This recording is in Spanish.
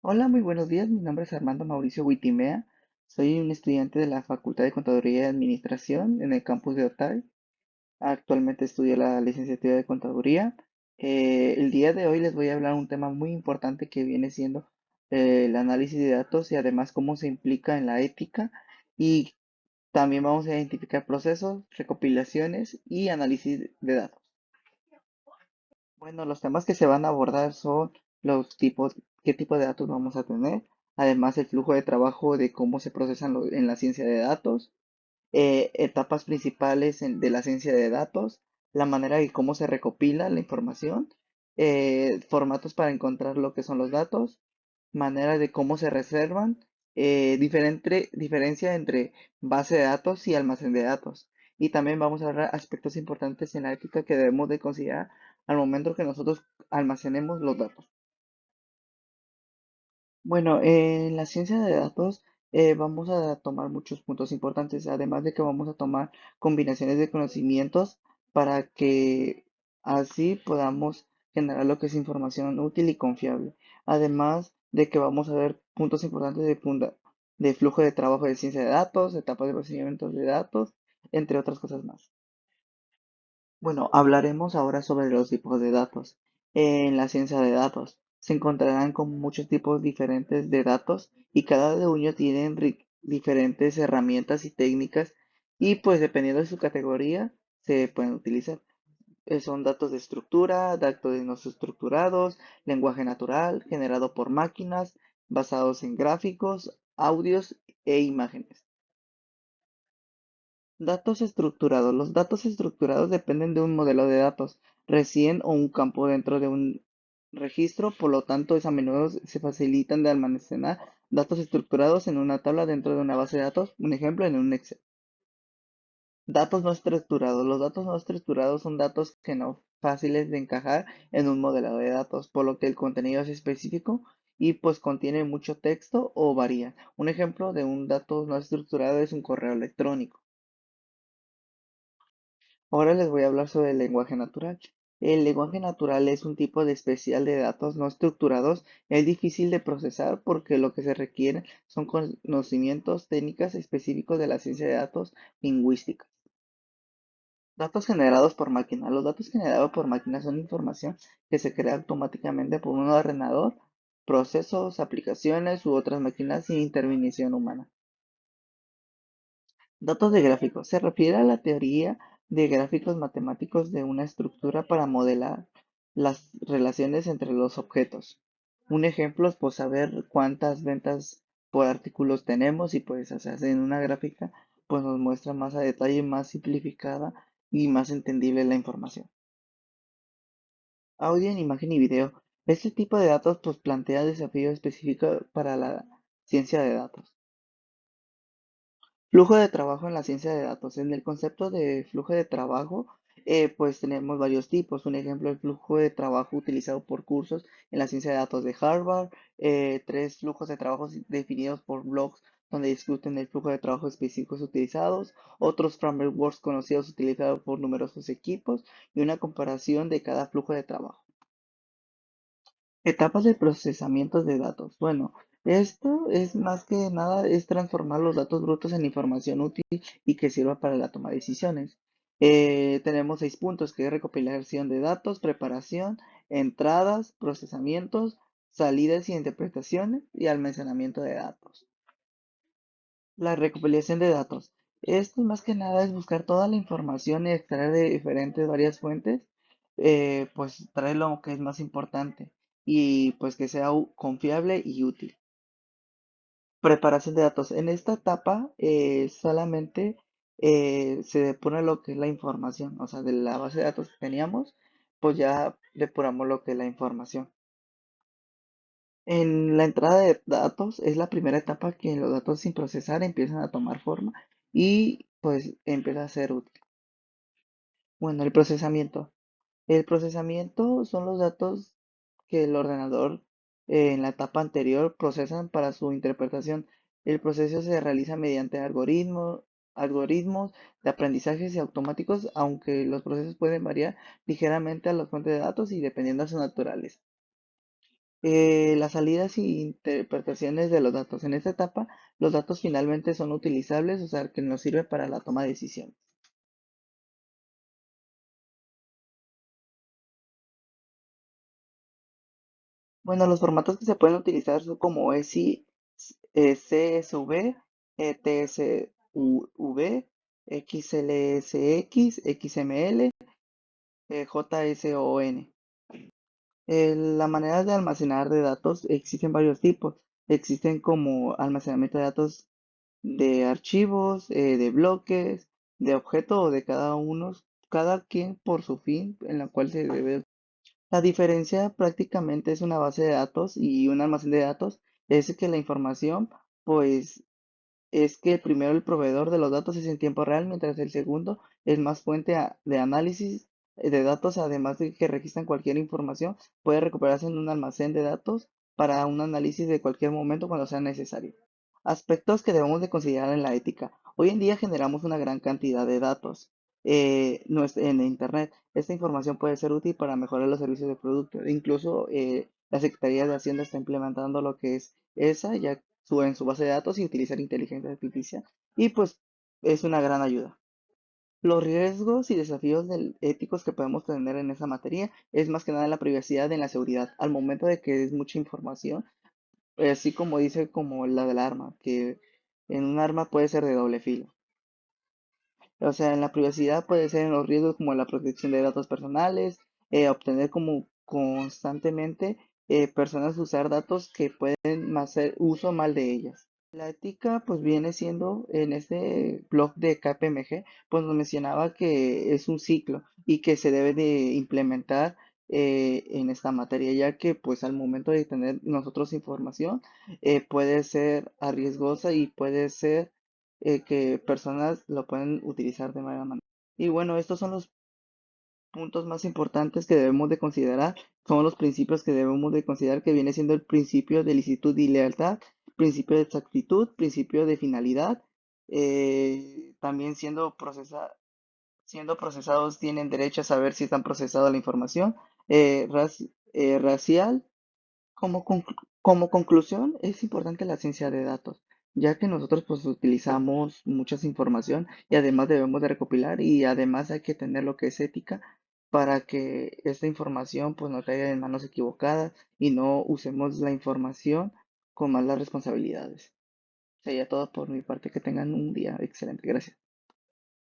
Hola, muy buenos días. Mi nombre es Armando Mauricio Huitimea. Soy un estudiante de la Facultad de Contaduría y Administración en el campus de Otay. Actualmente estudio la licenciatura de Contaduría. El día de hoy les voy a hablar un tema muy importante que viene siendo el análisis de datos y además cómo se implica en la ética. Y también vamos a identificar procesos, recopilaciones y análisis de datos. Bueno, los temas que se van a abordar son los tipos, qué tipo de datos vamos a tener, además el flujo de trabajo de cómo se procesan en la ciencia de datos, etapas principales de la ciencia de datos, la manera de cómo se recopila la información, formatos para encontrar lo que son los datos, manera de cómo se reservan, diferencia entre base de datos y almacén de datos. Y también vamos a hablar aspectos importantes en la ética que debemos de considerar al momento que nosotros almacenemos los datos. Bueno, en la ciencia de datos vamos a tomar muchos puntos importantes, además de que vamos a tomar combinaciones de conocimientos para que así podamos generar lo que es información útil y confiable. Además de que vamos a ver puntos importantes de flujo de trabajo de ciencia de datos, etapas de procesamiento de datos, entre otras cosas más. Bueno, hablaremos ahora sobre los tipos de datos. En la ciencia de datos se encontrarán con muchos tipos diferentes de datos y cada uno tiene diferentes herramientas y técnicas y pues dependiendo de su categoría se pueden utilizar. Son datos de estructura, datos de no estructurados, lenguaje natural, generado por máquinas, basados en gráficos, audios e imágenes. Datos estructurados. Los datos estructurados dependen de un modelo de datos recién o un campo dentro de un registro, por lo tanto, es a menudo se facilitan de almacenar datos estructurados en una tabla dentro de una base de datos, un ejemplo en un Excel. Datos no estructurados. Los datos no estructurados son datos que no fáciles de encajar en un modelo de datos, por lo que el contenido es específico y pues contiene mucho texto o varía. Un ejemplo de un dato no estructurado es un correo electrónico. Ahora les voy a hablar sobre el lenguaje natural. El lenguaje natural es un tipo de especial de datos no estructurados. Es difícil de procesar porque lo que se requiere son conocimientos técnicos específicos de la ciencia de datos lingüística. Datos generados por máquina. Los datos generados por máquina son información que se crea automáticamente por un ordenador, procesos, aplicaciones u otras máquinas sin intervención humana. Datos de gráficos. Se refiere a la teoría de gráficos matemáticos de una estructura para modelar las relaciones entre los objetos. Un ejemplo es pues saber cuántas ventas por artículos tenemos y pues o sea, en una gráfica pues nos muestra más a detalle, más simplificada y más entendible la información. Audio en imagen y video. Este tipo de datos pues plantea desafíos específicos para la ciencia de datos. Flujo de trabajo en la ciencia de datos. En el concepto de flujo de trabajo, pues tenemos varios tipos. Un ejemplo, el flujo de trabajo utilizado por cursos en la ciencia de datos de Harvard. Tres flujos de trabajo definidos por blogs donde discuten el flujo de trabajo específicos utilizados. Otros frameworks conocidos utilizados por numerosos equipos y una comparación de cada flujo de trabajo. Etapas de procesamiento de datos. Bueno, esto es más que nada es transformar los datos brutos en información útil y que sirva para la toma de decisiones. Tenemos 6 puntos, que es recopilación de datos, preparación, entradas, procesamientos, salidas y interpretaciones y almacenamiento de datos. La recopilación de datos. Esto más que nada es buscar toda la información y extraer de diferentes varias fuentes, pues traer lo que es más importante y pues que sea confiable y útil. Preparación de datos. En esta etapa solamente se depura lo que es la información, o sea, de la base de datos que teníamos, pues ya depuramos lo que es la información. En la entrada de datos es la primera etapa que los datos sin procesar empiezan a tomar forma y pues empieza a ser útil. Bueno, el procesamiento. El procesamiento son los datos que el ordenador en la etapa anterior procesan para su interpretación. El proceso se realiza mediante algoritmos de aprendizajes y automáticos, aunque los procesos pueden variar ligeramente a las fuentes de datos y dependiendo de su naturaleza. Las salidas y interpretaciones de los datos. En esta etapa, los datos finalmente son utilizables, o sea, que nos sirve para la toma de decisiones. Bueno, los formatos que se pueden utilizar son como ESI, CSV, TSV, XLSX, XML, JSON. La manera de almacenar de datos existen varios tipos. Existen como almacenamiento de datos de archivos, de bloques, de objeto o de cada uno, cada quien por su fin en la cual se debe. La diferencia prácticamente es una base de datos y un almacén de datos. Es que la información, pues es que primero el proveedor de los datos es en tiempo real, mientras el segundo es más fuente de análisis de datos, además de que registran cualquier información, puede recuperarse en un almacén de datos para un análisis de cualquier momento cuando sea necesario. Aspectos que debemos de considerar en la ética. Hoy en día generamos una gran cantidad de datos en Internet. Esta información puede ser útil para mejorar los servicios de producto. Incluso la Secretaría de Hacienda está implementando lo que es esa, ya en su base de datos y utilizar inteligencia artificial. Y pues es una gran ayuda. Los riesgos y desafíos éticos que podemos tener en esa materia es más que nada en la privacidad y en la seguridad. Al momento de que es mucha información, así como dice como la del arma, que en un arma puede ser de doble filo. O sea, en la privacidad puede ser en los riesgos como la protección de datos personales, obtener como constantemente personas usar datos que pueden hacer uso mal de ellas. La ética pues viene siendo en este blog de KPMG, pues nos mencionaba que es un ciclo y que se debe de implementar en esta materia, ya que pues al momento de tener nosotros información puede ser arriesgosa y puede ser que personas lo pueden utilizar de mala manera. Y bueno, estos son los puntos más importantes que debemos de considerar, son los principios que debemos de considerar, que viene siendo el principio de licitud y lealtad, principio de exactitud, principio de finalidad, también siendo procesados tienen derecho a saber si están procesada la información, racial, como conclusión, es importante la ciencia de datos, ya que nosotros pues utilizamos mucha información y además debemos de recopilar y además hay que tener lo que es ética para que esta información pues no caiga en manos equivocadas y no usemos la información con malas responsabilidades. Sería todo por mi parte, que tengan un día excelente. Gracias.